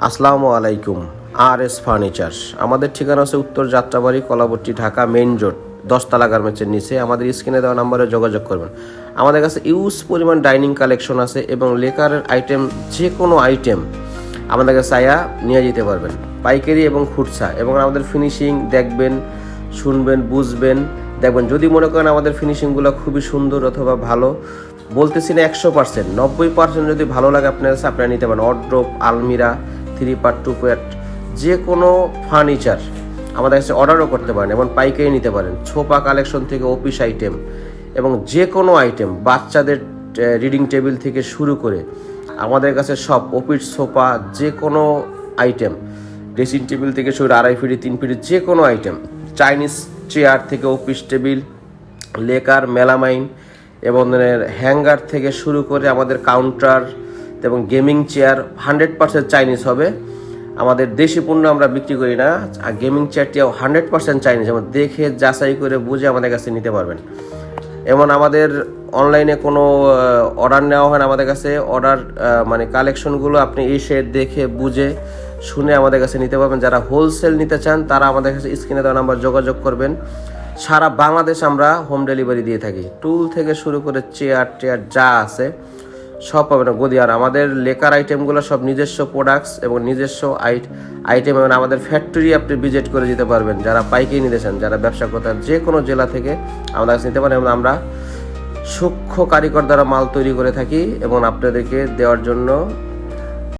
আসসালামু আলাইকুম। আর S furniture, আমাদের ঠিকানা আছে উত্তর যাত্রাবাড়ি, কলাবট্টি, ঢাকা মেইন রোড, 10তলা গার্মেন্টসের নিচে। আমাদের স্ক্রিনে দেওয়া নাম্বারে যোগাযোগ করবেন। আমাদের কাছে ইউজ পরিমাণ ডাইনিং কালেকশন আছে এবং লেকারের আইটেম, যে কোনো আইটেম আমাদের কাছে আয়া নিয়ে যেতে পারবেন, পাইকারি এবং খুচরা। এবং আমাদের ফিনিশিং দেখবেন, শুনবেন, বুঝবেন, দেখবেন। যদি মনে করেন আমাদের ফিনিশিংগুলো খুবই সুন্দর অথবা ভালো, বলতেছি না 100%, 90% যদি ভালো লাগে আপনার কাছে, আপনারা নিতে পারেন। ওয়ারড্রোব, আলমিরা, 3 পার্ট 2 পার্ট, যে কোনো ফার্নিচার আমাদের কাছে অর্ডারও করতে পারেন এবং পাইকারি নিতে পারেন। ছোপা কালেকশন থেকে অফিস আইটেম এবং যে কোনো আইটেম, বাচ্চাদের রিডিং টেবিল থেকে শুরু করে আমাদের কাছে সব অফিস সোফা, যে কোনো আইটেম, ড্রেসিং টেবিল থেকে শুরু 2.5 ফিট 3 ফিট যে কোনো আইটেম, চাইনিজ চেয়ার থেকে অফিস টেবিল, লেকার, মেলামাইন এবং হ্যাঙ্গার থেকে শুরু করে আমাদের কাউন্টার এবং গেমিং চেয়ার 100% চাইনিজ হবে। আমাদের দেশি পণ্য আমরা বিক্রি করি না। আর গেমিং চেয়ারটিও 100% চাইনিজ, এবং দেখে যাচাই করে বুঝে আমাদের কাছে নিতে পারবেন। এবং আমাদের অনলাইনে কোনো অর্ডার নেওয়া হয় না। আমাদের কাছে অর্ডার মানে কালেকশনগুলো আপনি এসে দেখে বুঝে শুনে আমাদের কাছে নিতে পারবেন। যারা হোলসেল নিতে চান তারা আমাদের কাছে স্ক্রিনে দেওয়া নাম্বার যোগাযোগ করবেন। সারা বাংলাদেশ আমরা হোম ডেলিভারি দিয়ে থাকি। টুল থেকে শুরু করে চেয়ার টেয়ার যা আছে সব পাবেন গদি। আর আমাদের লেকার আইটেমগুলো সব নিজস্ব প্রোডাক্টস এবং নিজস্ব আইটেম, এবং আমাদের ফ্যাক্টরি আপনি ভিজিট করে যেতে পারবেন। যারা পাইকারি নিতে চান, যারা ব্যবসা করতে চান, যে কোনো জেলা থেকে আমাদের কাছে নিতে পারেন। এবং আমরা সূক্ষ্ম কারিগর দ্বারা মাল তৈরি করে থাকি এবং আপনাদেরকে দেওয়ার জন্য